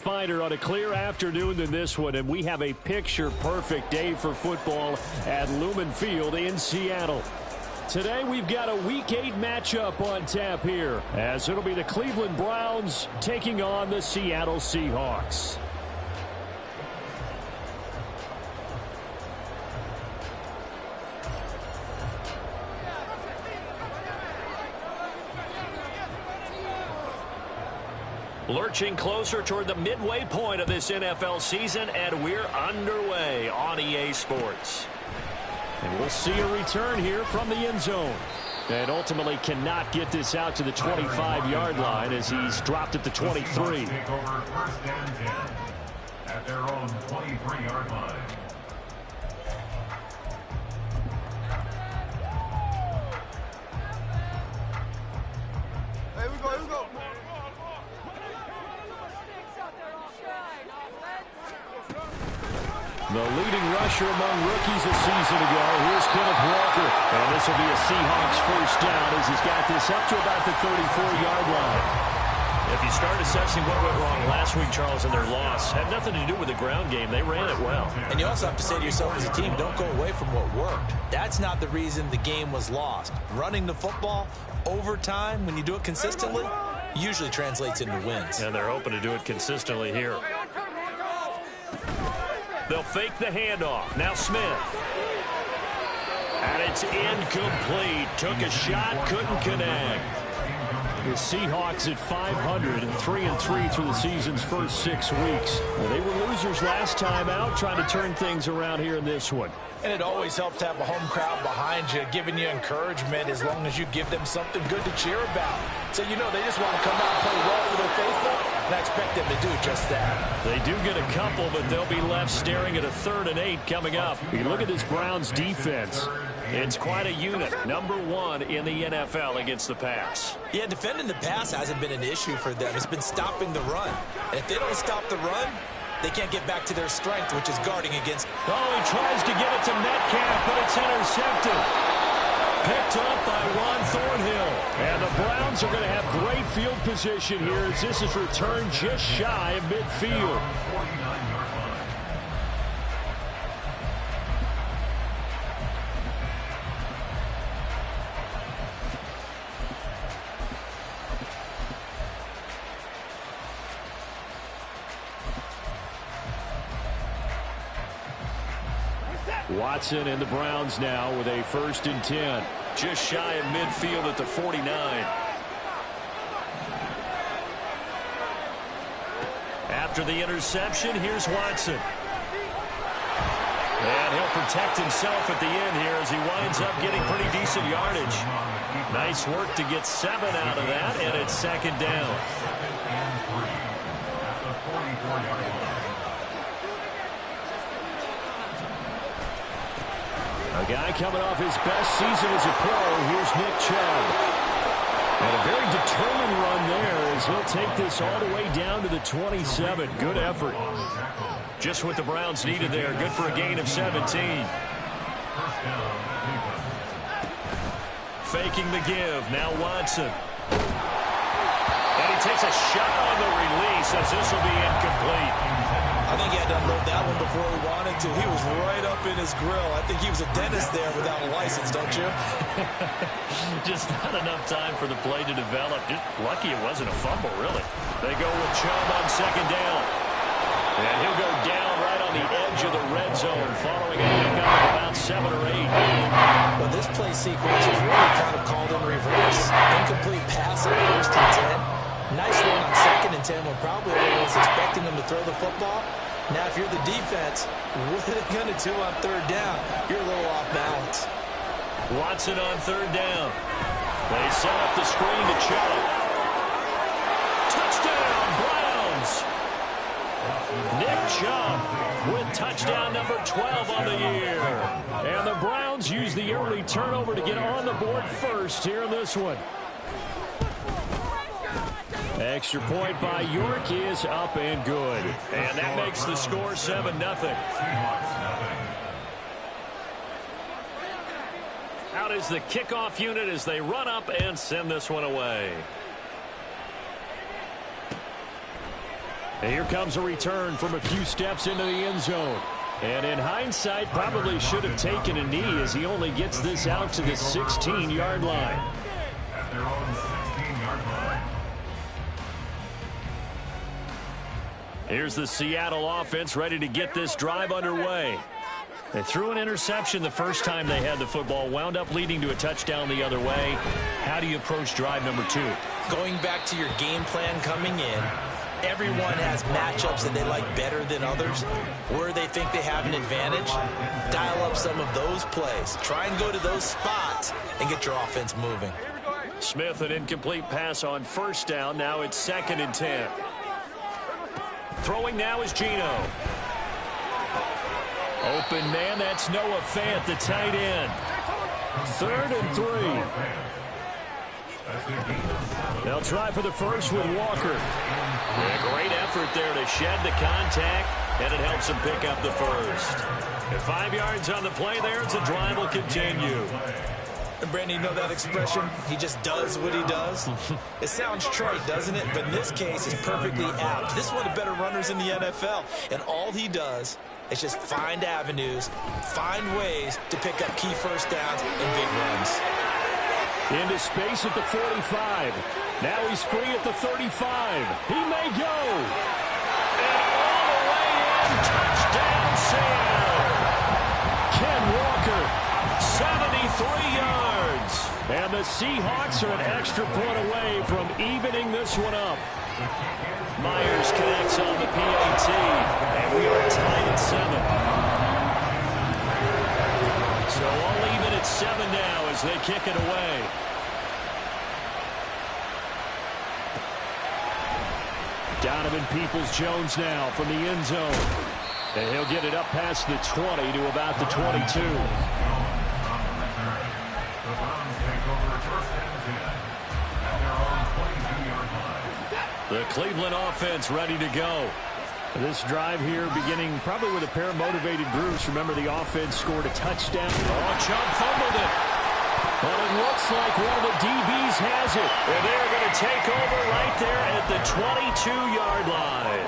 Finer on a clear afternoon than this one, and we have a picture-perfect day for football at Lumen Field in Seattle. Today we've got a Week 8 matchup on tap here, as it'll be the Cleveland Browns taking on the Seattle Seahawks. Lurching closer toward the midway point of this NFL season, and we're underway on EA Sports. And we'll see a return here from the end zone. And ultimately cannot get this out to the 25-yard line as he's dropped at the 23. Take over first and 10 at their own 23-yard line. Here we go. The leading rusher among rookies a season ago. Here's Kenneth Walker. And this will be a Seahawks first down as he's got this up to about the 34-yard line. If you start assessing what went wrong last week, Charles, in their loss, had nothing to do with the ground game. They ran it well. And you also have to say to yourself as a team, don't go away from what worked. That's not the reason the game was lost. Running the football over time, when you do it consistently, usually translates into wins. And they're hoping to do it consistently here. They'll fake the handoff. Now Smith. And it's incomplete. Took a shot, couldn't connect. The Seahawks at 500 and 3-3 through the season's first 6 weeks. Well, they were losers last time out, trying to turn things around here in this one. And it always helps to have a home crowd behind you, giving you encouragement as long as you give them something good to cheer about. So you know they just want to come out and play well for their faithful, and I expect them to do just that. They do get a couple, but they'll be left staring at a 3rd and 8 coming up. You look at this Browns defense. It's quite a unit. Number 1 in the NFL against the pass. Yeah, defending the pass hasn't been an issue for them. It's been stopping the run. And if they don't stop the run, they can't get back to their strength, which is guarding against. Oh, he tries to get it to Metcalf, but it's intercepted. Picked up by Ron Thornhill. And the Browns are going to have great field position here as this is returned just shy of midfield. Watson and the Browns now with a 1st and 10. Just shy of midfield at the 49. After the interception, here's Watson. And he'll protect himself at the end here as he winds up getting pretty decent yardage. Nice work to get 7 out of that, and it's 2nd down. A guy coming off his best season as a pro. Here's Nick Chubb. And a very determined run there as he'll take this all the way down to the 27. Good effort. Just what the Browns needed there. Good for a gain of 17. Faking the give. Now Watson. And he takes a shot on the release as this will be incomplete. I think he had to unload that one before he wanted to. He was right up in his grill. I think he was a dentist there without a license, don't you? Just not enough time for the play to develop. Just lucky it wasn't a fumble, really. They go with Chubb on 2nd down. And he'll go down right on the edge of the red zone following a pickup of about 7 or 8. But this play sequence is really kind of called in reverse. Incomplete pass at 1st and 10. Nice run on 2nd and 10 when probably everyone was expecting them to throw the football. Now, if you're the defense, what are they going to do on 3rd down? You're a little off balance. Watson on 3rd down. They set up the screen to Chubb. Touchdown, Browns! Nick Chubb with touchdown number 12 on the year. And the Browns use the early turnover to get on the board first here in this one. Extra point by York is up and good. And that makes the score 7-0. Out is the kickoff unit as they run up and send this one away. And here comes a return from a few steps into the end zone. And in hindsight, probably should have taken a knee as he only gets this out to the 16-yard line. At their own 16-yard line. Here's the Seattle offense ready to get this drive underway. They threw an interception the first time they had the football, wound up leading to a touchdown the other way. How do you approach drive number 2? Going back to your game plan coming in, everyone has matchups that they like better than others. Where they think they have an advantage, dial up some of those plays. Try and go to those spots and get your offense moving. Smith, an incomplete pass on first down. Now it's 2nd and 10. Throwing now is Geno. Open man, that's Noah Fant, the tight end. 3rd and 3. They'll try for the first with Walker. A great effort there to shed the contact, and it helps him pick up the first. And 5 yards on the play there, as the drive will continue. And Brandon, you know that expression? He just does what he does. It sounds trite, doesn't it? But in this case, it's perfectly apt. This is one of the better runners in the NFL. And all he does is just find avenues, find ways to pick up key first downs and big runs. Into space at the 45. Now he's free at the 35. He may go. And all the way in. Touchdown, Sam. Ken Walker, 73 yards. And the Seahawks are an extra point away from evening this one up. Myers connects on the PAT. And we are tied at 7. So all even at 7 now as they kick it away. Donovan Peoples-Jones now from the end zone. And he'll get it up past the 20 to about the 22. The Cleveland offense ready to go. This drive here beginning probably with a pair of motivated groups. Remember, the offense scored a touchdown. Oh, Chubb fumbled it. But it looks like one of the DBs has it. And they're going to take over right there at the 22-yard line.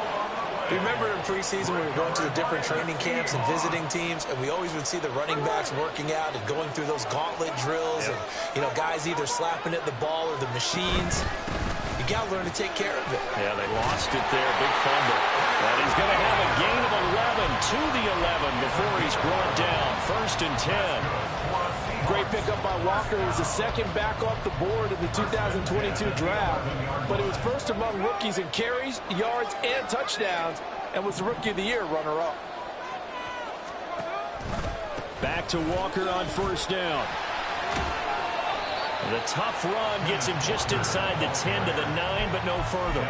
Remember in preseason when we were going to the different training camps and visiting teams, and we always would see the running backs working out and going through those gauntlet drills, and, you know, guys either slapping at the ball or the machines. You got to learn to take care of it. Yeah, they lost it there. Big fumble. And he's going to have a gain of 11 to the 11 before he's brought down. 1st and 10. Great pickup by Walker. It was the second back off the board in the 2022 draft. But it was first among rookies in carries, yards, and touchdowns, and was the Rookie of the Year runner-up. Back to Walker on first down. The tough run gets him just inside the 10 to the 9, but no further.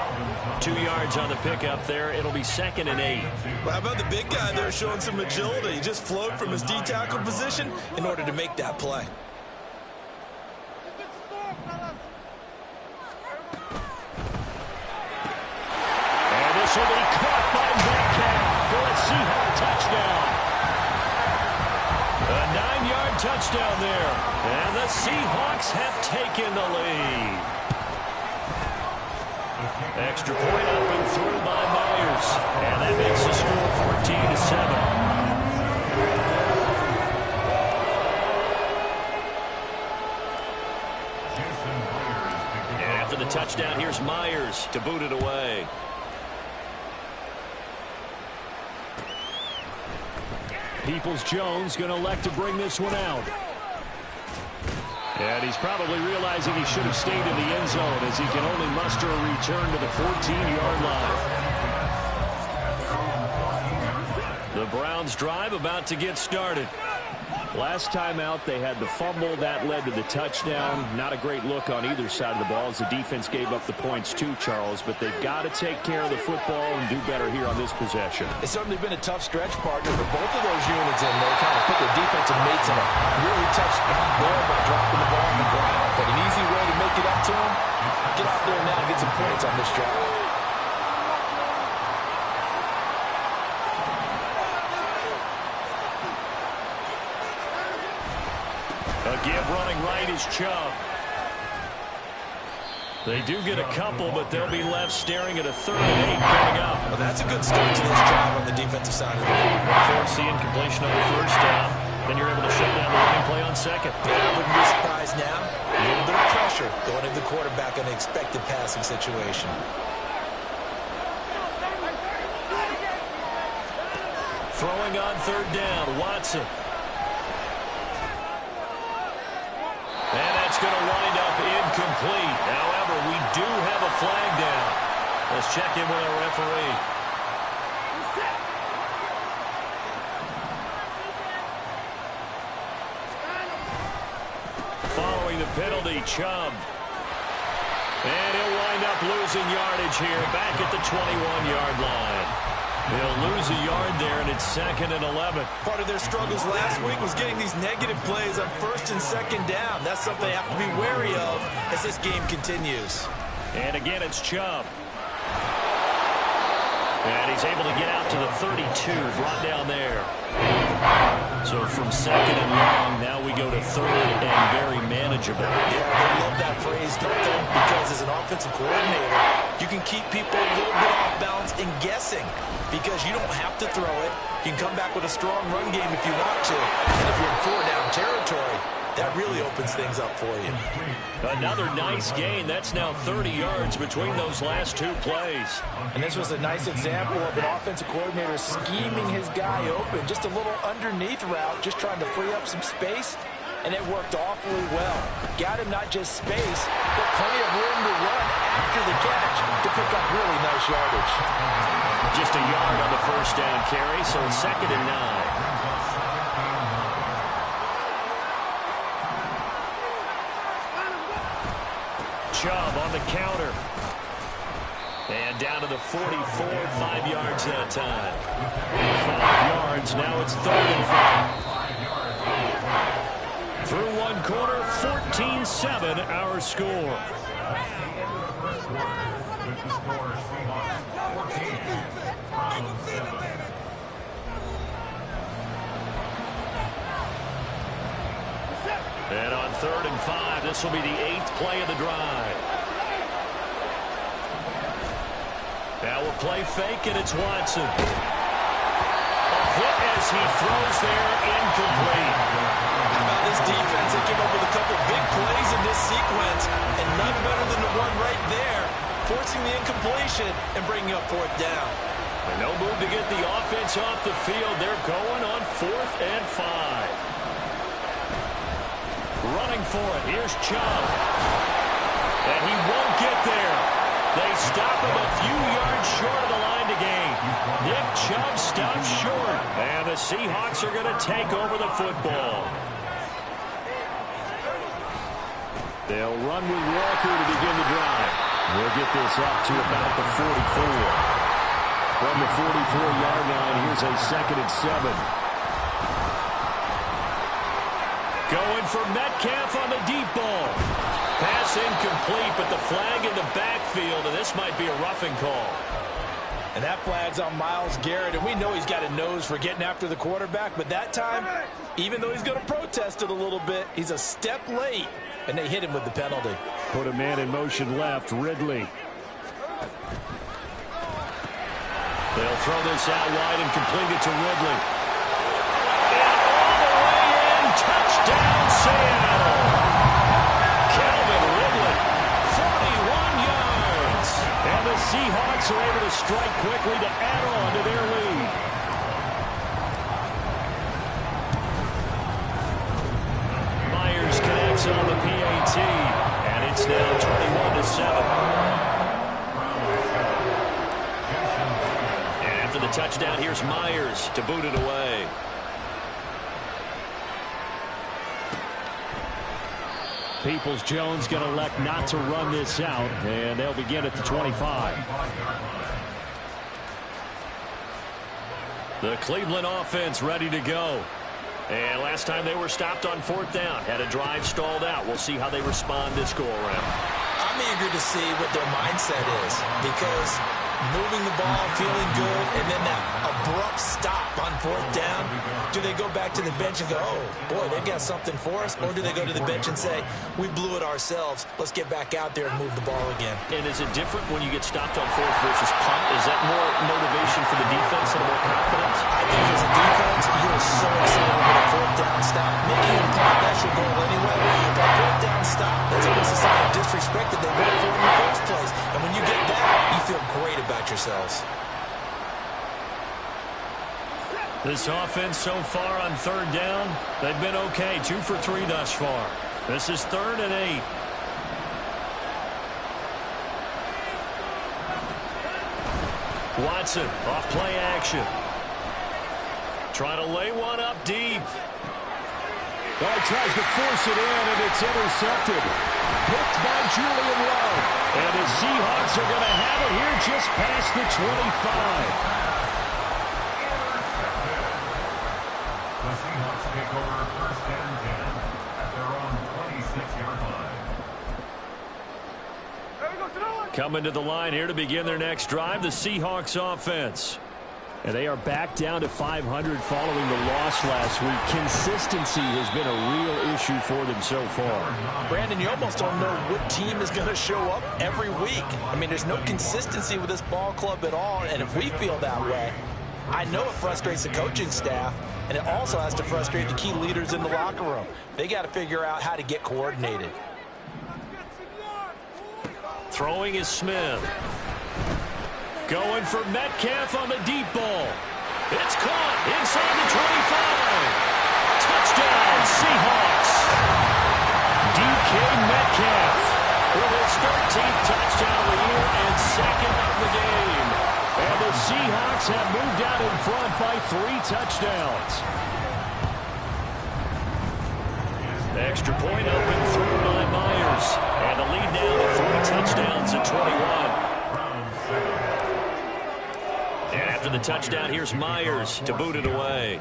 2 yards on the pickup there. It'll be 2nd and 8. Well, how about the big guy there showing some agility? He just flowed from his D-tackle position in order to make that play. And this will be caught by Metcalf for a Seahawks touchdown. A 9-yard touchdown there. And the Seahawks have taken the lead. Extra point up and through by Myers. And that makes the score 14 to 7. And after the touchdown, here's Myers to boot it away. Peoples-Jones going to elect to bring this one out. And he's probably realizing he should have stayed in the end zone as he can only muster a return to the 14-yard line. The Browns drive about to get started. Last time out, they had the fumble. That led to the touchdown. Not a great look on either side of the ball as the defense gave up the points too, Charles. But they've got to take care of the football and do better here on this possession. It's certainly been a tough stretch, partner, for both of those units in there. Kind of put their defensive mates in a really tough spot there by dropping the ball on the ground. But an easy way to make it up to them, get out there now and get some points on this drive. A give running right is Chubb. They do get a couple, but they'll be left staring at a 3rd and 8 coming up. Well, that's a good start to this drive on the defensive side of the ball. Force the incompletion on the 1st down. Then you're able to shut down the running play on 2nd. Yeah, I wouldn't be surprised now. A little bit of pressure going to the quarterback on the expected passing situation. Throwing on 3rd down, Watson. And that's going to wind up incomplete. However, we do have a flag down. Let's check in with our referee. Following the penalty, Chubb. And he'll wind up losing yardage here back at the 21-yard line. They'll lose a yard there, and it's 2nd and 11. Part of their struggles last week was getting these negative plays on 1st and 2nd down. That's something they have to be wary of as this game continues. And again, it's Chubb. And he's able to get out to the 32, brought down there. So from 2nd and long, now we go to 3rd and very manageable. Yeah, they love that phrase, don't they? Because as an offensive coordinator, you can keep people a little bit off balance and guessing because you don't have to throw it. You can come back with a strong run game if you want to. And if you're in 4-down territory, that really opens things up for you. Another nice gain. That's now 30 yards between those last 2 plays. And this was a nice example of an offensive coordinator scheming his guy open. Just a little underneath route, just trying to free up some space. And it worked awfully well. Got him not just space, but plenty of room to run after the catch to pick up really nice yardage. Just a yard on the 1st down carry, so it's 2nd and 9. Chubb on the counter. And down to the 44, 5 yards that time. 5 yards, now it's 3rd and 5. Through one quarter, 14-7 our score. And on 3rd and 5, this will be the 8th play of the drive. Now we'll play fake, and it's Watson. A hit as he throws there, incomplete. How about this defense? They came up with a couple big plays in this sequence, and none better than the one right there, forcing the incompletion and bringing up 4th down. And no move to get the offense off the field. They're going on 4th and 5. Running for it. Here's Chubb. And he won't get there. They stop him a few yards short of the line to gain. Nick Chubb stops short. And the Seahawks are going to take over the football. They'll run with Walker to begin the drive. We'll get this up to about the 44. From the 44-yard line, here's a 2nd and 7. Going for Metcalf on the deep ball. Pass incomplete, but the flag in the backfield, and this might be a roughing call. And that flag's on Myles Garrett, and we know he's got a nose for getting after the quarterback, but that time, even though he's going to protest it a little bit, he's a step late, and they hit him with the penalty. Put a man in motion left, Ridley. They'll throw this out wide and complete it to Ridley. Touchdown, Seattle. Calvin Ridley, 41 yards. And the Seahawks are able to strike quickly to add on to their lead. Myers connects on the PAT. And it's now 21-7. And after the touchdown, here's Myers to boot it away. Peoples-Jones going to elect not to run this out, and they'll begin at the 25. The Cleveland offense ready to go. And last time they were stopped on 4th down, had a drive stalled out. We'll see how they respond this go-around. I'm eager to see what their mindset is because moving the ball, feeling good, and then that abrupt stop on 4th down, Do they go back to the bench and go, oh, boy, they've got something for us? Or do they go to the bench and say, we blew it ourselves. Let's get back out there and move the ball again. And is it different when you get stopped on fourth versus punt? Is that more motivation for the defense and more confidence? I think as a defense, you're so excited about a fourth down stop. Making a punt, that's your goal anyway. But fourth down stop, that's almost a sign of disrespect that they went for in the first place. And when you get that, you feel great about yourselves. This offense so far on third down, they've been okay. 2 for 3 thus far. This is 3rd and 8. Watson off play action. Trying to lay one up deep. Well, he tries to force it in, and it's intercepted. Picked by Julian Love. And the Seahawks are going to have it here just past the 25. The Seahawks take over 1st and 10 at their own 26-yard line. Coming to the line here to begin their next drive, the Seahawks offense. And they are back down to 500 following the loss last week. Consistency has been a real issue for them so far. Brandon, you almost don't know what team is going to show up every week. I mean, there's no consistency with this ball club at all, and if we feel that way, I know it frustrates the coaching staff, and it also has to frustrate the key leaders in the locker room. They got to figure out how to get coordinated. Throwing is Smith. Going for Metcalf on the deep ball. It's caught inside the 25. Touchdown, Seahawks. DK Metcalf with his 13th touchdown of the year and 2nd of the game. And the Seahawks have moved out in front by 3 touchdowns. Extra point up and through by Myers. And the lead now to 3 touchdowns at 21. And after the touchdown, here's Myers to boot it away.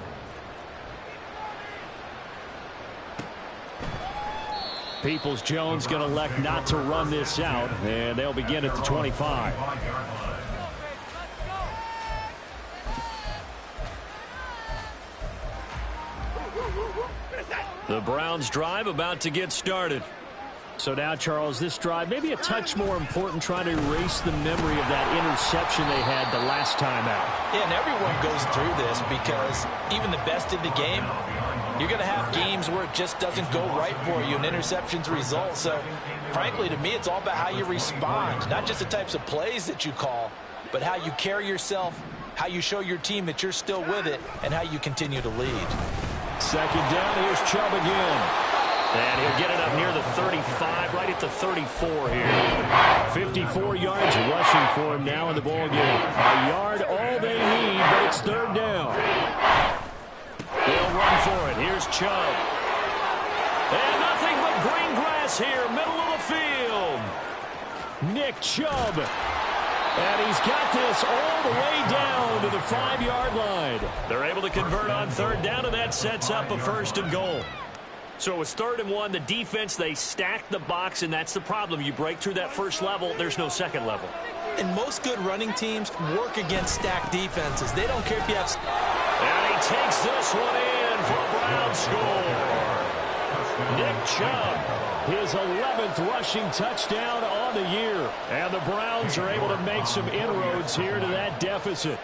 Peoples-Jones going to elect not to run this out, and they'll begin at the 25. The Browns drive about to get started. So now, Charles, this drive maybe a touch more important, trying to erase the memory of that interception they had the last time out. Yeah, and everyone goes through this because even the best in the game, you're going to have games where it just doesn't go right for you and interceptions result. So, frankly, to me, it's all about how you respond, not just the types of plays that you call, but how you carry yourself, how you show your team that you're still with it, and how you continue to lead. 2nd down, here's Chubb again. And he'll get it up near the 35, right at the 34 here. 54 yards rushing for him now in the ball game. A yard all they need, but it's 3rd down. They'll run for it. Here's Chubb. And nothing but green grass here, middle of the field. Nick Chubb. And he's got this all the way down to the 5-yard line. They're able to convert on 3rd down, and that sets up a 1st and goal. So it was 3rd and 1. The defense, they stacked the box, and that's the problem. You break through that first level, there's no second level. And most good running teams work against stacked defenses. They don't care if you have... And he takes this one in for a Brown score. Nick Chubb, his 11th rushing touchdown on the year. And the Browns are able to make some inroads here to that deficit.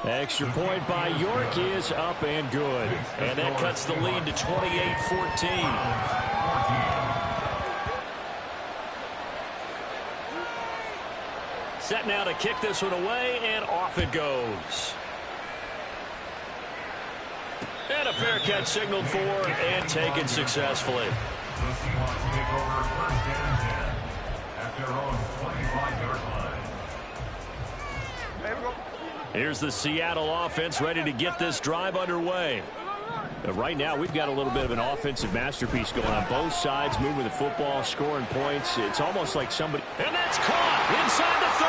Extra point by York is up and good. And that cuts the lead to 28-14. Set now to kick this one away, and off it goes. And a fair catch signaled for and taken successfully. The Seahawks take over 1st and 10 at their own 25-yard line. Here's the Seattle offense ready to get this drive underway. Right now, we've got a little bit of an offensive masterpiece going on both sides, moving the football, scoring points. It's almost like somebody... And that's caught inside the 30.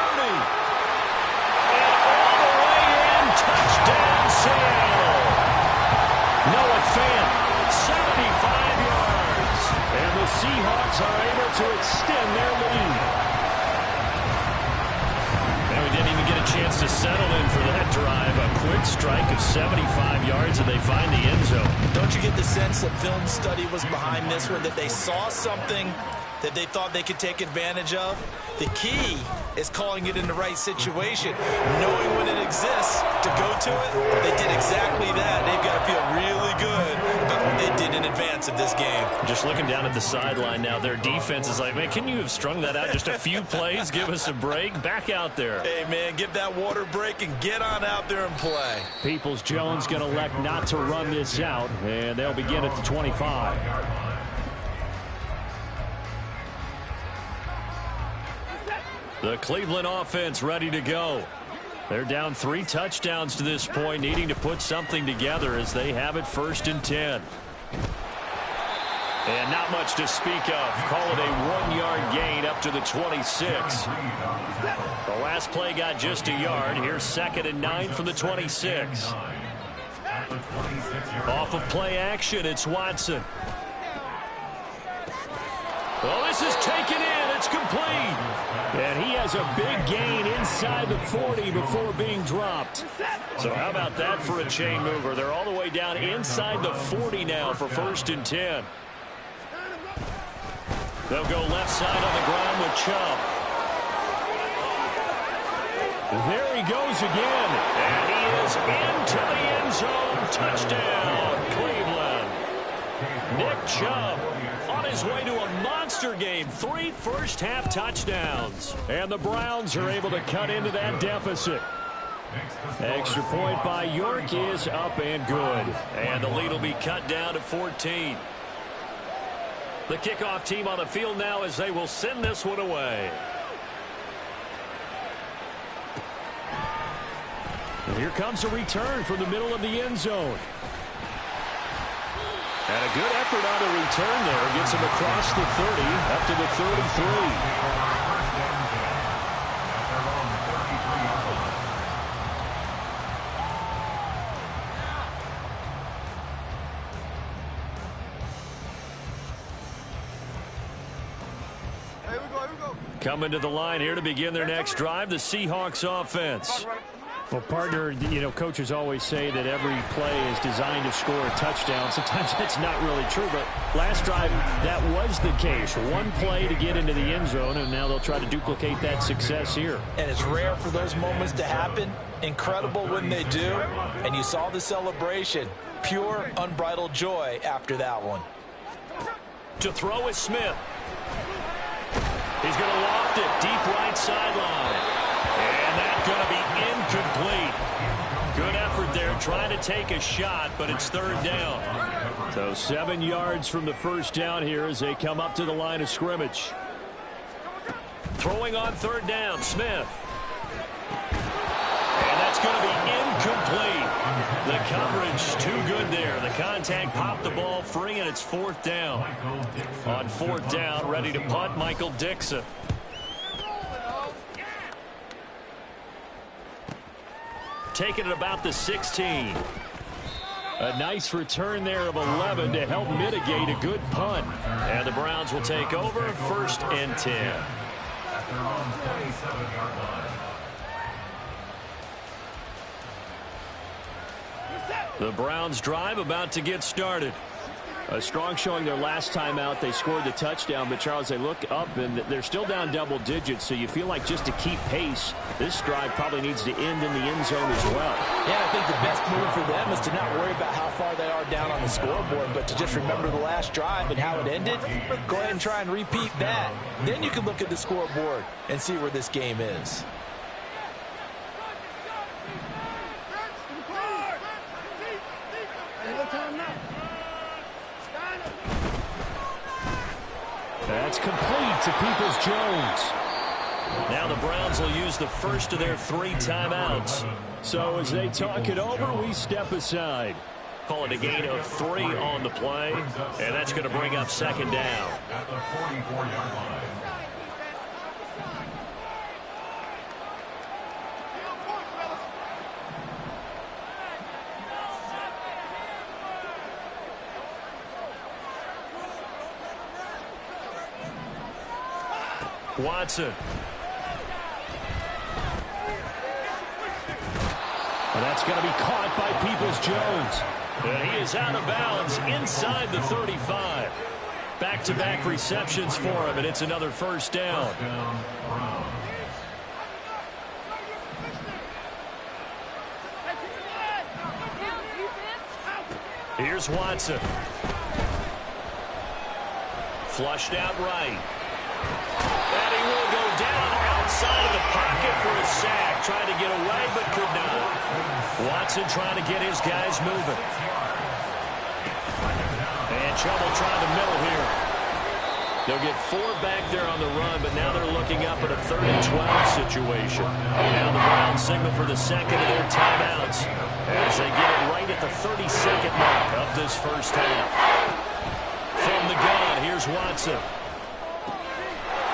And all the way in, touchdown Seattle. Noah Fant, 75 yards. And the Seahawks are able to extend their lead. And we didn't even get a chance to settle in for that drive. A quick strike of 75 yards, and they find the end zone. Don't you get the sense that film study was behind this one, that they saw something that they thought they could take advantage of? The key is calling it in the right situation, knowing when it exists to go to it. They did exactly that. They've got to feel really good about what they did in advance of this game. Just looking down at the sideline now, their defense is like, man, can you have strung that out just a few plays? Give us a break. Back out there. Hey, man, give that water break and get on out there and play. Peoples-Jones going to elect not to run this out, and they'll begin at the 25. The Cleveland offense ready to go. They're down 3 touchdowns to this point, needing to put something together as they have it 1st and 10. And not much to speak of. Call it a 1-yard gain up to the 26. The last play got just a yard. Here's 2nd and 9 from the 26. Off of play action, it's Watson. Well, this is taken in. It's complete. And he has a big gain inside the 40 before being dropped. So how about that for a chain mover? They're all the way down inside the 40 now for 1st and 10. They'll go left side on the ground with Chubb. There he goes again. And he is into the end zone. Touchdown, Cleveland. Nick Chubb on his way to a monster game. 3 first-half touchdowns. And the Browns are able to cut into that deficit. Extra point by York is up and good. And the lead will be cut down to 14. The kickoff team on the field now as they will send this one away. And here comes a return from the middle of the end zone. And a good effort on the return there. Gets him across the 30, up to the 33. Coming to the line here to begin their next drive, the Seahawks offense. Well, partner, you know, coaches always say that every play is designed to score a touchdown. Sometimes that's not really true, but last drive, that was the case. One play to get into the end zone, and now they'll try to duplicate that success here. And it's rare for those moments to happen. Incredible when they do. And you saw the celebration. Pure, unbridled joy after that one. To throw is Smith. He's going to loft it deep right sideline. And that's going to be incomplete. Good effort there trying to take a shot, but it's 3rd down. So 7 yards from the first down here as they come up to the line of scrimmage. Throwing on 3rd down, Smith. And that's going to be incomplete. The coverage too good there. The contact popped the ball free, and it's 4th down. On 4th down, ready to punt, Michael Dixon. Taking it about the 16. A nice return there of 11 to help mitigate a good punt. And the Browns will take over 1st and 10. At their own 27-yard line. The Browns drive about to get started. A strong showing their last time out. They scored the touchdown, but Charles, they look up and they're still down double digits, so you feel like just to keep pace, this drive probably needs to end in the end zone as well. Yeah, I think the best move for them is to not worry about how far they are down on the scoreboard, but to just remember the last drive and how it ended. Go ahead and try and repeat that. Then you can look at the scoreboard and see where this game is. That's complete to Peoples-Jones. Now the Browns will use the first of their 3 timeouts. So as they talk it over, we step aside. Call it a gain of 3 on the play, and that's going to bring up 2nd down. At the 44-yard line. Watson. And that's going to be caught by Peoples-Jones. And he is out of bounds inside the 35. Back-to-back receptions for him, and it's another first down. Here's Watson. Flushed out right. And he will go down outside of the pocket for a sack. Trying to get away, but could not. Watson trying to get his guys moving. And trouble trying the middle here. They'll get 4 back there on the run, but now they're looking up at a 3rd and 12 situation. Now the Browns signal for the second of their timeouts as they get it right at the 32nd mark of this first half. From the gun, here's Watson.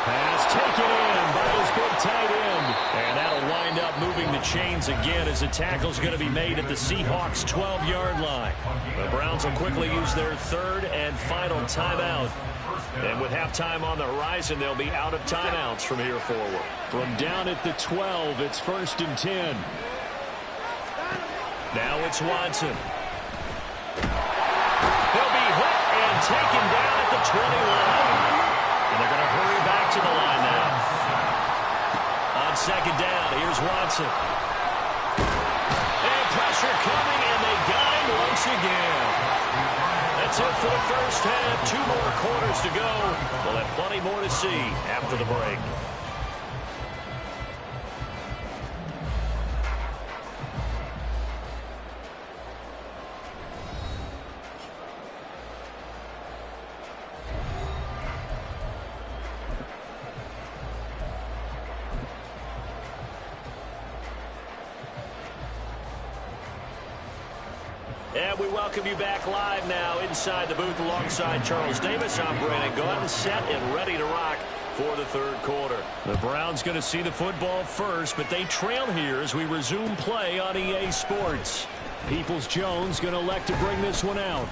Pass taken in by his big tight end. And that'll wind up moving the chains again as the tackle's going to be made at the Seahawks' 12-yard line. The Browns will quickly use their 3rd and final timeout. And with halftime on the horizon, they'll be out of timeouts from here forward. From down at the 12, it's 1st and 10. Now it's Watson. He'll be hit and taken down at the 21. And they're going to hurry back to the line now. On second down, here's Watson. And pressure coming, and they got him once again. That's it for the first half. 2 more quarters to go. We'll have plenty more to see after the break. And we welcome you back live now inside the booth alongside Charles Davis. I'm Brandon Gaudin, set and ready to rock for the 3rd quarter. The Browns going to see the football first, but they trail here as we resume play on EA Sports. Peoples-Jones going to elect to bring this one out.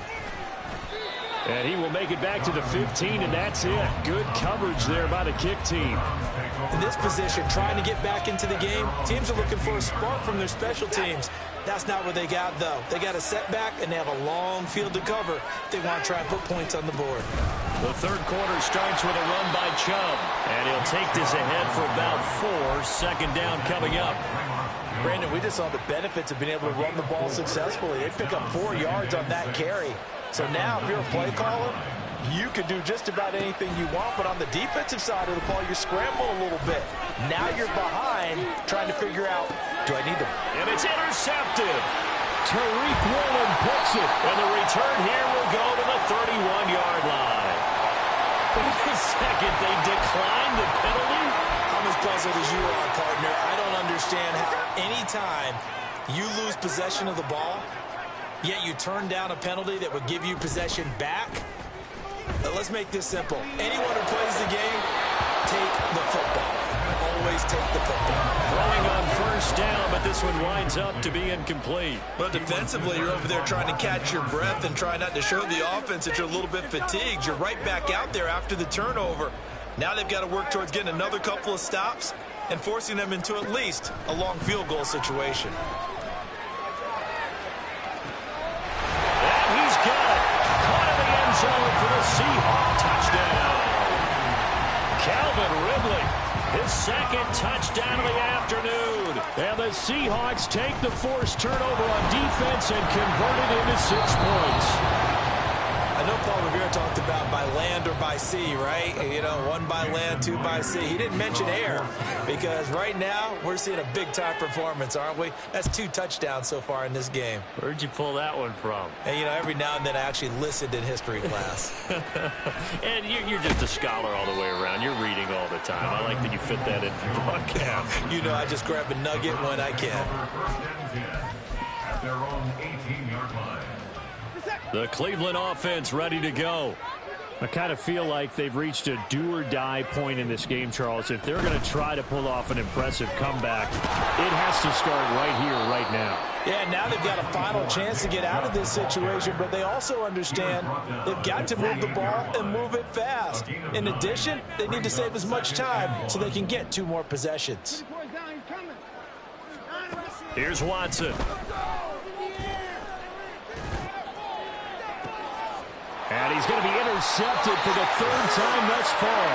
And he will make it back to the 15, and that's it. Good coverage there by the kick team. In this position, trying to get back into the game, teams are looking for a spark from their special teams. That's not what they got, though. They got a setback, and they have a long field to cover if they want to try and put points on the board. The 3rd quarter starts with a run by Chubb, and he'll take this ahead for about 4. Second down coming up. Brandon, we just saw the benefits of being able to run the ball successfully. They pick up 4 yards on that carry. So now, if you're a play caller, you can do just about anything you want, but on the defensive side of the ball, you're scrambling a little bit. Now you're behind, trying to figure out, do I need them? And it's intercepted. Tariq Woolen puts it. And the return here will go to the 31-yard line. Wait a second, they declined the penalty? I'm as puzzled as you are, partner. I don't understand how any time you lose possession of the ball, yet you turn down a penalty that would give you possession back. Let's make this simple. Anyone who plays the game, take the football. Always take the football. Throwing on first down, but this one winds up to be incomplete. But defensively, you're over there trying to catch your breath and try not to show the offense that you're a little bit fatigued. You're right back out there after the turnover. Now they've got to work towards getting another couple of stops and forcing them into at least a long field goal situation. He's got it. Caught in the end zone for the Seahawks touchdown. Calvin Ridley, his 2nd touchdown of the afternoon. And the Seahawks take the forced turnover on defense and convert it into 6 points. I know Paul Revere talked about by land or by sea, right? You know, 1 by land, 2 by sea. He didn't mention air because right now we're seeing a big-time performance, aren't we? That's 2 touchdowns so far in this game. Where'd you pull that one from? And, you know, every now and then I actually listened in history class. And you're just a scholar all the way around. You're reading all the time. I like that you fit that in the broadcast. You know, I just grab a nugget when I can. At their own 18-yard line. The Cleveland offense ready to go. I kind of feel like they've reached a do-or-die point in this game, Charles. If they're going to try to pull off an impressive comeback, it has to start right here, right now. Yeah, now they've got a final chance to get out of this situation, but they also understand they've got to move the ball and move it fast. In addition, they need to save as much time so they can get 2 more possessions. Here's Watson. And he's going to be intercepted for the third time thus far.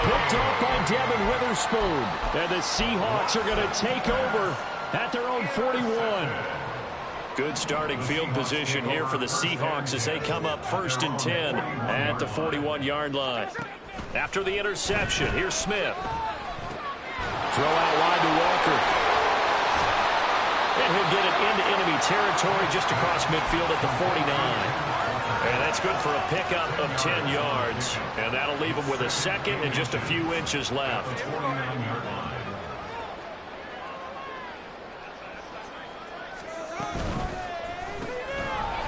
Picked off by Devin Witherspoon. And the Seahawks are going to take over at their own 41. Good starting field position here for the Seahawks as they come up 1st and 10 at the 41-yard line. After the interception, here's Smith. Throw out wide to Walker. And he'll get it into enemy territory just across midfield at the 49. And that's good for a pickup of 10 yards. And that'll leave him with a second and just a few inches left.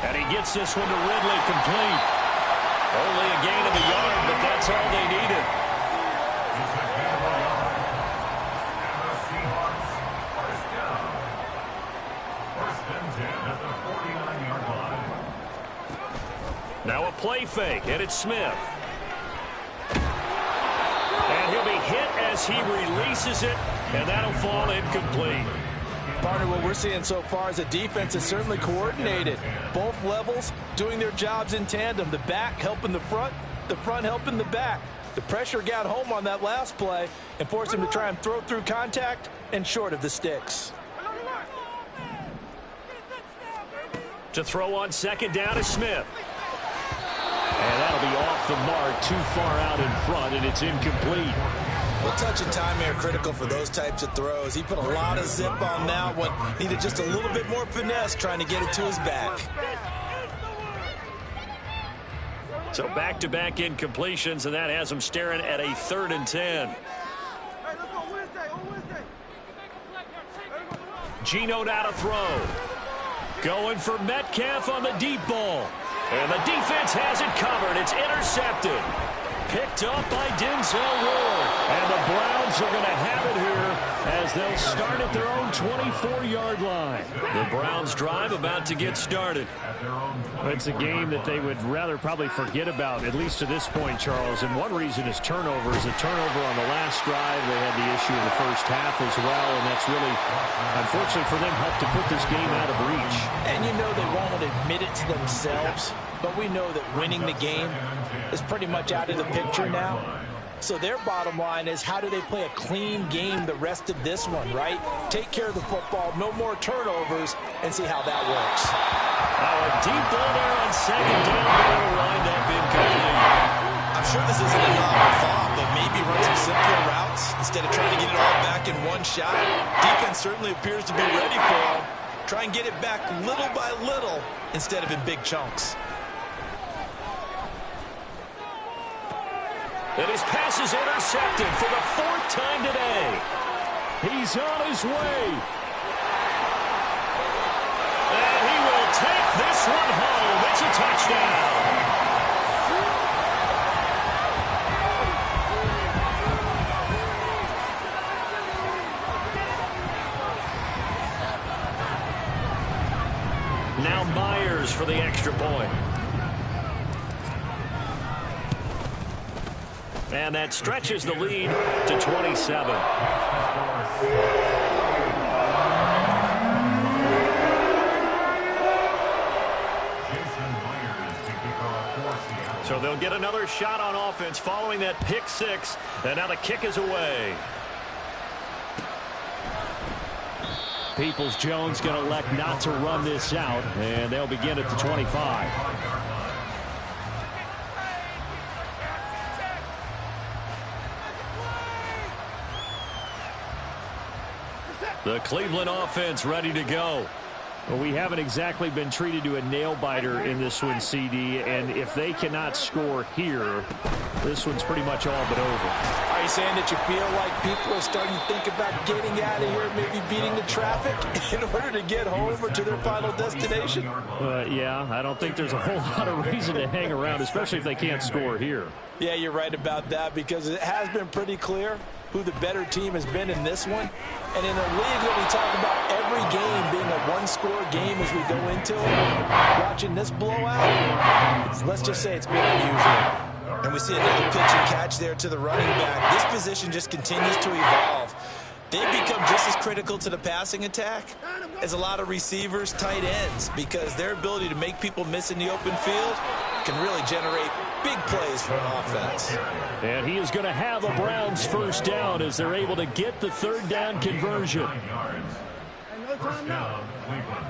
And he gets this one to Ridley complete. Only a gain of a yard, but that's all they needed. Now a play fake, and it's Smith. And he'll be hit as he releases it, and that'll fall incomplete. Partner, what we're seeing so far is the defense is certainly coordinated. Both levels doing their jobs in tandem. The back helping the front helping the back. The pressure got home on that last play and forced him to try and throw through contact and short of the sticks. To throw on 2nd down is Smith. And that'll be off the mark, too far out in front, and it's incomplete. Well, touch and time are critical for those types of throws. He put a lot of zip on that one. Needed just a little bit more finesse trying to get it to his back. So back-to-back incompletions, and that has him staring at a 3rd and 10. Geno now to throw. Going for Metcalf on the deep ball. And the defense has it covered. It's intercepted. Picked up by Denzel Ward. And the Browns are going to have it here as they'll start at their own 24-yard line. The Browns drive about to get started. It's a game that they would rather probably forget about, at least to this point, Charles. And one reason is turnovers. A turnover on the last drive. They had the issue in the first half as well. And that's really, unfortunately for them, helped to put this game out of reach. And you know they won't admit it to themselves. But we know that winning the game is pretty much out of the picture now. So their bottom line is, how do they play a clean game the rest of this one, right? Take care of the football, no more turnovers, and see how that works. A deep ball there on 2nd down, but it'll wind up incomplete. I'm sure this isn't a novel thought, but maybe run some simpler routes instead of trying to get it all back in one shot. Defense certainly appears to be ready for him. Try and get it back little by little instead of in big chunks. And his pass is intercepted for the 4th time today. He's on his way. And he will take this one home. It's a touchdown. Now Myers for the extra point. And that stretches the lead to 27. So they'll get another shot on offense following that pick 6. And now the kick is away. Peoples-Jones going to elect not to run this out, and they'll begin at the 25. The Cleveland offense ready to go. Well, we haven't exactly been treated to a nail-biter in this one, CD, and if they cannot score here, this one's pretty much all but over. Are you saying that you feel like people are starting to think about getting out of here, maybe beating the traffic in order to get home or to their final destination? Yeah, I don't think there's a whole lot of reason to hang around, especially if they can't score here. Yeah, you're right about that, because it has been pretty clear who the better team has been in this one. And in a league that we talk about every game being a one-score game as we go into it, watching this blowout, let's just say it's been unusual. And we see another pitch and catch there to the running back. This position just continues to evolve. They've become just as critical to the passing attack as a lot of receivers, tight ends, because their ability to make people miss in the open field can really generate big plays for an offense. And he is going to have a Browns first down as they're able to get the third down conversion. First down, Cleveland.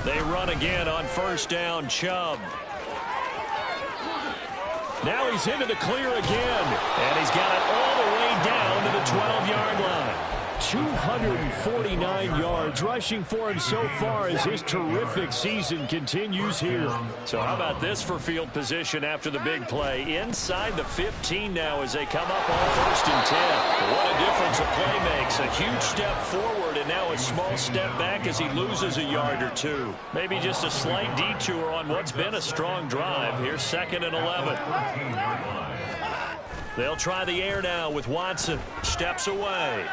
They run again on first down. Chubb. Now he's into the clear again, and he's got it all the way down to the 12-yard line. 249 yards rushing for him so far as his terrific season continues here. So how about this for field position after the big play? Inside the 15 now as they come up on first and 10. What a difference a play makes. A huge step forward and now a small step back as he loses a yard or two. Maybe just a slight detour on what's been a strong drive. Here's 2nd and 11. They'll try the air now with Watson. Steps away.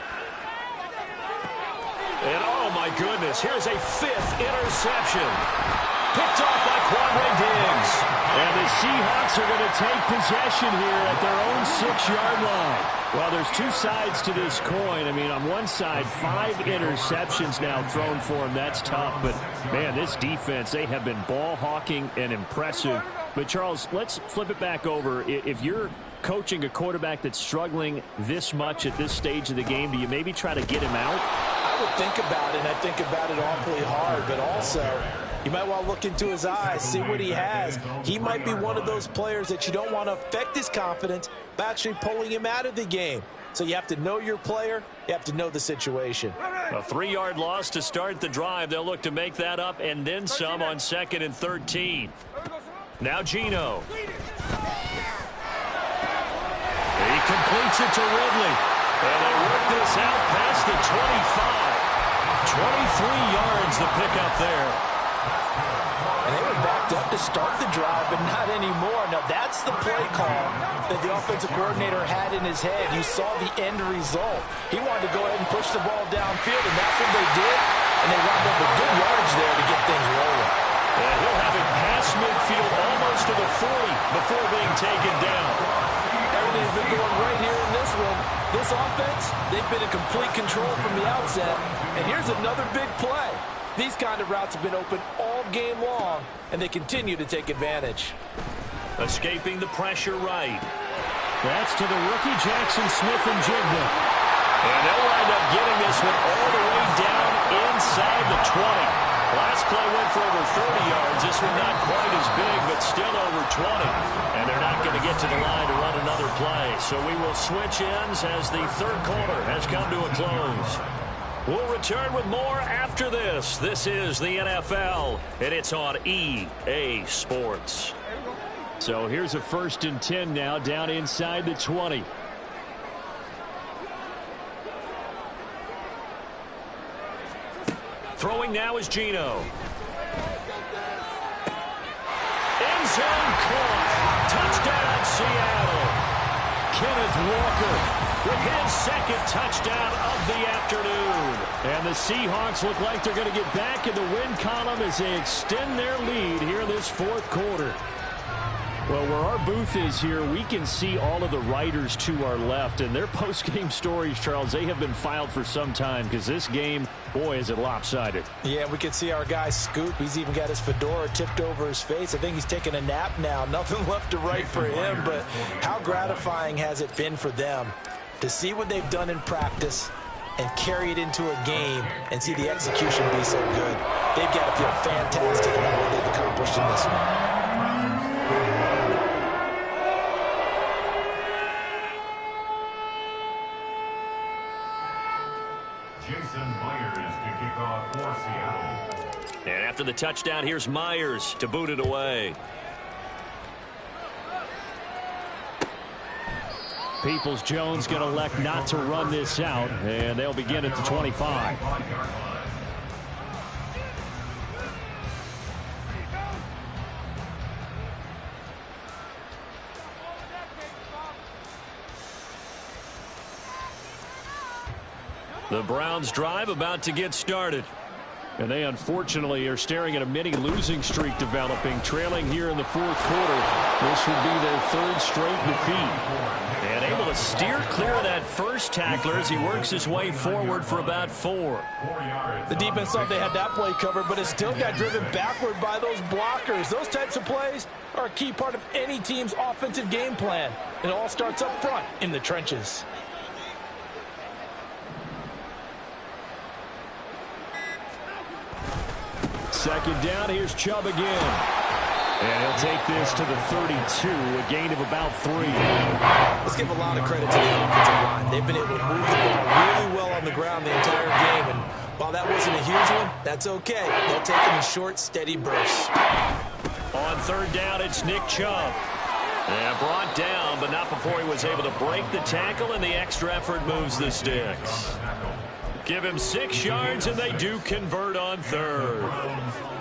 And oh my goodness, here's a 5th interception. Picked off by Quandre Diggs. And the Seahawks are going to take possession here at their own 6-yard line. Well, there's two sides to this coin. I mean, on one side, 5 interceptions now thrown for him. That's tough. But, man, this defense, they have been ball hawking and impressive. But, Charles, let's flip it back over. If you're coaching a quarterback that's struggling this much at this stage of the game, do you maybe try to get him out? I would think about it, and I think about it awfully hard, but also you might want to look into his eyes, see what he has. He might be one of those players that you don't want to affect his confidence by actually pulling him out of the game. So you have to know your player. You have to know the situation. A 3-yard loss to start the drive. They'll look to make that up and then some on 2nd and 13. Now Geno. He completes it to Ridley. And they work this out past the 25. 23 yards the pickup there. And they were backed up to start the drive, but not anymore. Now, that's the play call that the offensive coordinator had in his head. You saw the end result. He wanted to go ahead and push the ball downfield, and that's what they did. And they wound up with good yards there to get things rolling. And he'll have it past midfield almost to the 40 before being taken down. Everything's been going right here in this one. This offense, they've been in complete control from the outset. And here's another big play. These kind of routes have been open all game long, and they continue to take advantage. Escaping the pressure right. That's to the rookie Jackson Smith-Njigba. And they'll wind up getting this one all the way down inside the 20. Last play went for over 30 yards. This one not quite as big, but still over 20. And they're not going to get to the line to run another play. So we will switch ends as the third quarter has come to a close. We'll return with more after this. This is the NFL, and it's on EA Sports. So here's a 1st and 10 now down inside the 20. Throwing now is Geno. End zone caught. Touchdown, Seattle. Kenneth Walker with his 2nd touchdown of the afternoon. And the Seahawks look like they're going to get back in the win column as they extend their lead here this 4th quarter. Well, where our booth is here, we can see all of the writers to our left. And their post-game stories, Charles, they have been filed for some time because this game, boy, is it lopsided. Yeah, we can see our guy Scoop. He's even got his fedora tipped over his face. I think he's taking a nap now. Nothing left to write for him, but how gratifying has it been for them to see what they've done in practice and carry it into a game and see the execution be so good. They've got to feel fantastic about what they've accomplished in this one. Jason Myers to kick off for Seattle. And after the touchdown, here's Myers to boot it away. Peoples-Jones going to elect not to run this out, and they'll begin at the 25. The Browns drive about to get started. And they unfortunately are staring at a mini losing streak developing, trailing here in the 4th quarter. This would be their 3rd straight defeat. And able to steer clear of that first tackler as he works his way forward for about 4. The defense thought they had that play covered, but it still got driven backward by those blockers. Those types of plays are a key part of any team's offensive game plan. It all starts up front in the trenches. Second down, here's Chubb again. And he'll take this to the 32, a gain of about 3. Let's give a lot of credit to the offensive line. They've been able to move the ball really well on the ground the entire game. And while that wasn't a huge one, that's okay. They'll take it in short, steady bursts. On third down, it's Nick Chubb. And brought down, but not before he was able to break the tackle, and the extra effort moves the sticks. Give him 6 yards, and they do convert on third.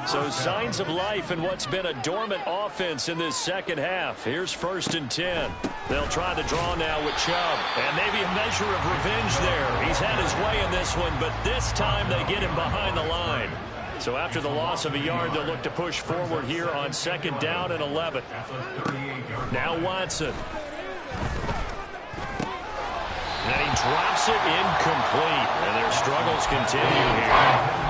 So signs of life in what's been a dormant offense in this second half. Here's 1st and 10. They'll try the draw now with Chubb. And maybe a measure of revenge there. He's had his way in this one, but this time they get him behind the line. So after the loss of a yard, they'll look to push forward here on 2nd down and 11. Now Watson. And he drops it incomplete. And their struggles continue here.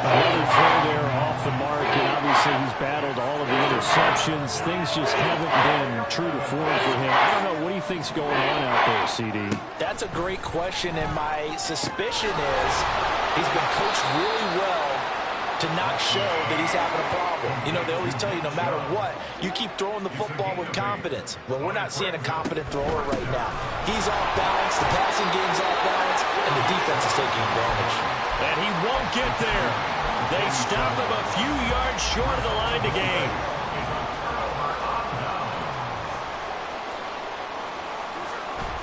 Another throw there off the mark, and obviously he's battled all of the interceptions. Things just haven't been true to form for him. I don't know, what do you think's going on out there, CD? That's a great question, and my suspicion is he's been coached really well to not show that he's having a problem. You know, they always tell you no matter what, you keep throwing the football with confidence. Well, we're not seeing a confident thrower right now. He's off balance, the passing game's off balance, and the defense is taking advantage. And he won't get there. They stop him a few yards short of the line to gain.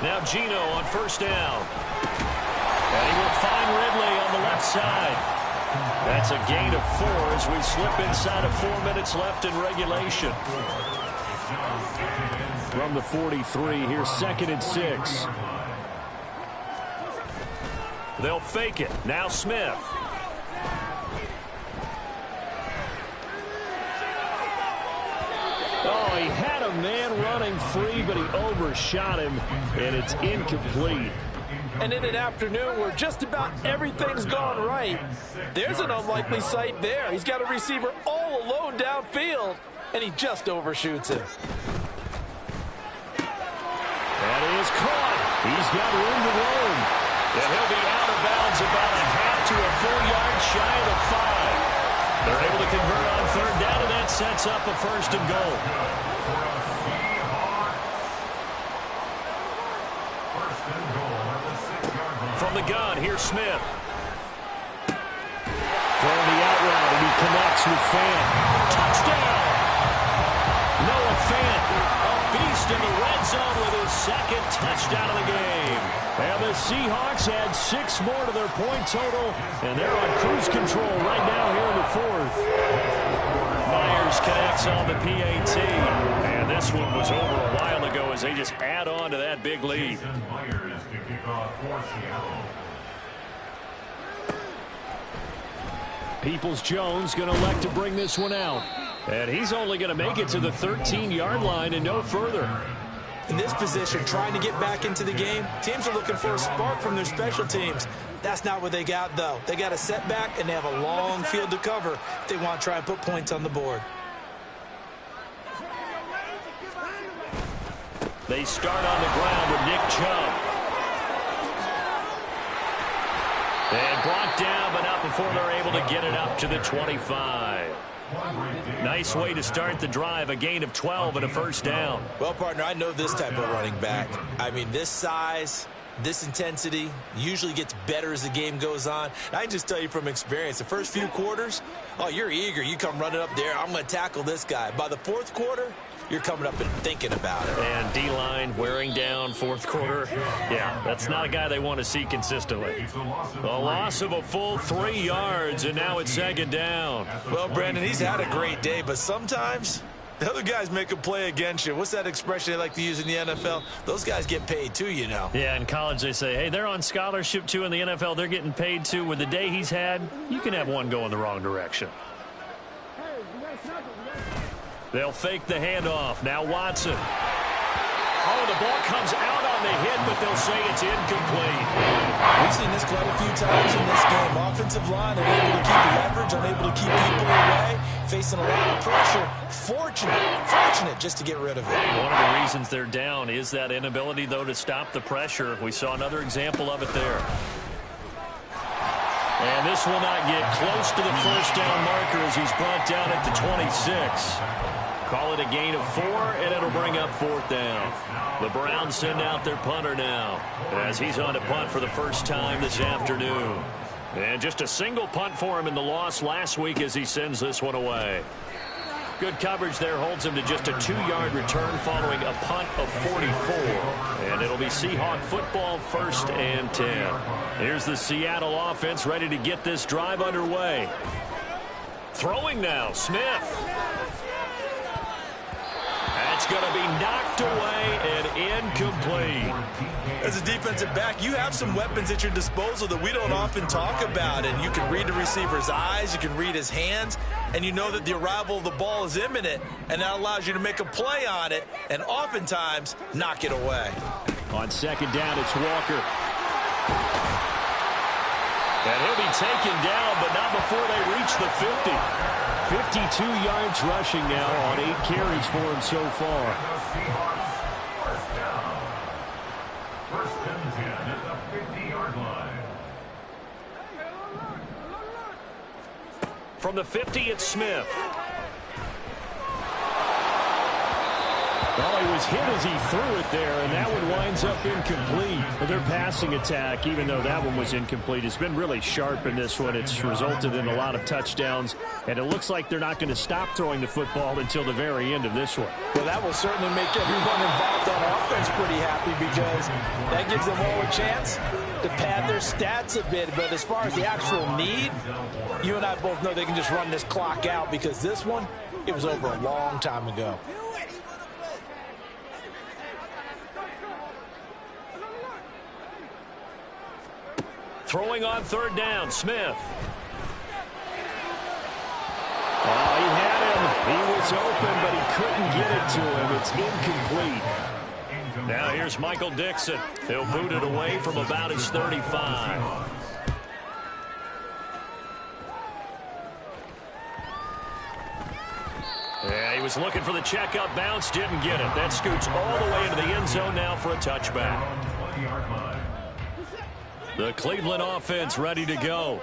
Now Geno on 1st down. And he will find Ridley on the left side. That's a gain of 4 as we slip inside of 4 minutes left in regulation. From the 43, here's 2nd and 6. They'll fake it. Now Smith. Oh, he had a man running free, but he overshot him, and it's incomplete. And in an afternoon where just about everything's gone right, there's an unlikely sight there. He's got a receiver all alone downfield, and he just overshoots him. That is caught. He's got room to roam. And he'll be out of bounds about a half to a 4 yard shy of the 5. They're able to convert on 3rd down, and that sets up a 1st and goal. From the gun, here's Smith. Throwing the out route, and he connects with Fant. Touchdown! Noah Fant, a beast in the red zone with his 2nd touchdown of the game. And the Seahawks add 6 more to their point total, and they're on cruise control right now here in the 4th. Myers connects on the PAT. And this one was over a while ago as they just add on to that big lead. Myers to kick off for Seattle. Peoples-Jones going to elect to bring this one out. And he's only going to make it to the 13-yard line and no further. In this position, trying to get back into the game, teams are looking for a spark from their special teams. That's not what they got, though. They got a setback, and they have a long field to cover if they want to try and put points on the board. They start on the ground with Nick Chubb. And brought down, but not before they're able to get it up to the 25. Nice way to start the drive, a gain of 12 and a 1st down. Well, partner, I know this type of running back. I mean, this size, this intensity usually gets better as the game goes on. And I can just tell you from experience, the first few quarters, oh, you're eager. You come running up there, I'm going to tackle this guy. By the 4th quarter, you're coming up and thinking about it. And D-line wearing down 4th quarter. Yeah, that's not a guy they want to see consistently. A loss of a full 3 yards, and now it's 2nd down. Well, Brandon, he's had a great day, but sometimes the other guys make a play against you. What's that expression they like to use in the NFL? Those guys get paid too, you know. Yeah, in college they say, hey, they're on scholarship too. In the NFL, they're getting paid too. With the day he's had, you can have one go in the wrong direction. They'll fake the handoff. Now Watson. Oh, the ball comes out on on the hit, but they'll say it's incomplete. We've seen this quite a few times in this game. Offensive line unable to keep leverage, unable to keep people away, facing a lot of pressure. Fortunate just to get rid of it. One of the reasons they're down is that inability, though, to stop the pressure. We saw another example of it there. And this will not get close to the first down marker as he's brought down at the 26. Call it a gain of 4, and it'll bring up 4th down. The Browns send out their punter now as he's on to punt for the first time this afternoon. And just a single punt for him in the loss last week as he sends this one away. Good coverage there holds him to just a 2-yard return following a punt of 44. And it'll be Seahawk football, 1st and 10. Here's the Seattle offense ready to get this drive underway. Throwing now, Smith. That's going to be knocked away and incomplete. As a defensive back, you have some weapons at your disposal that we don't often talk about. And you can read the receiver's eyes, you can read his hands, and you know that the arrival of the ball is imminent, and that allows you to make a play on it and oftentimes knock it away. On 2nd down, it's Walker. And he'll be taken down, but not before they reach the 50. 52 yards rushing now on 8 carries for him so far. The Seahawks, first down. 1st and 10 at the 50-yard line. From the 50, it's Smith. Well, he was hit as he threw it there, and that one winds up incomplete. But their passing attack, even though that one was incomplete, has been really sharp in this one. It's resulted in a lot of touchdowns, and it looks like they're not going to stop throwing the football until the very end of this one. Well, that will certainly make everyone involved on offense pretty happy because that gives them all a chance to pad their stats a bit. But as far as the actual need, you and I both know they can just run this clock out because this one, it was over a long time ago. Throwing on 3rd down, Smith. Oh, he had him. He was open, but he couldn't get it to him. It's incomplete. Now here's Michael Dixon. He'll boot it away from about his 35. Yeah, he was looking for the checkup bounce, didn't get it. That scoots all the way into the end zone now for a touchback. The Cleveland offense ready to go.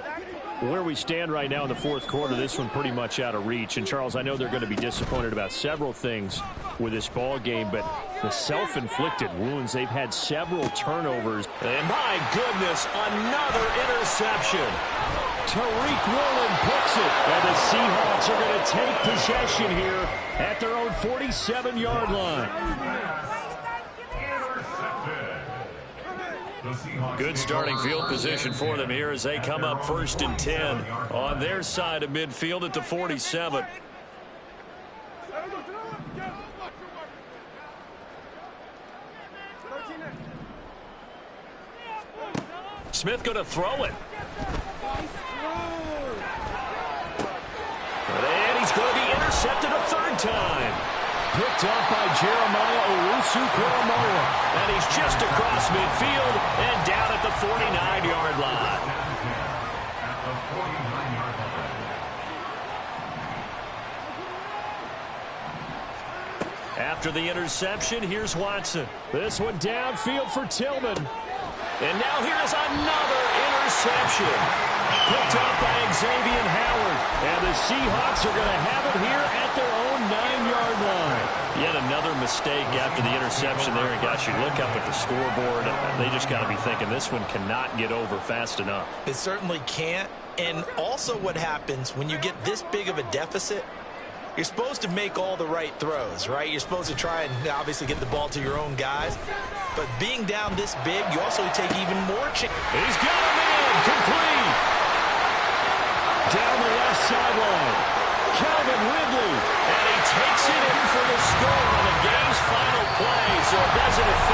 Where we stand right now in the 4th quarter, this one pretty much out of reach. And, Charles, I know they're going to be disappointed about several things with this ball game, but the self-inflicted wounds, they've had several turnovers. And, my goodness, another interception. Tariq Woolen picks it. And the Seahawks are going to take possession here at their own 47-yard line. Good starting field position for them here as they come up 1st and 10 on their side of midfield at the 47. Smith going to throw it. And he's going to be intercepted a 3rd time. Picked up by Jeremiah Owusu-Koramoah. And he's just across midfield and down at the 49-yard line. After the interception, here's Watson. This one downfield for Tillman. And now here's another interception. Picked up by Xavier Howard. And the Seahawks are going to have it here at their own 9-yard line. Yet another mistake after the interception there. And gosh, you look up at the scoreboard, they just got to be thinking this one cannot get over fast enough. It certainly can't. And also what happens when you get this big of a deficit, you're supposed to make all the right throws, right? You're supposed to try and obviously get the ball to your own guys. But being down this big, you also take even more chances. He's got a man complete. Down the left sideline, Calvin Ridley. And he takes it in for the score on the game's final play. So it doesn't affect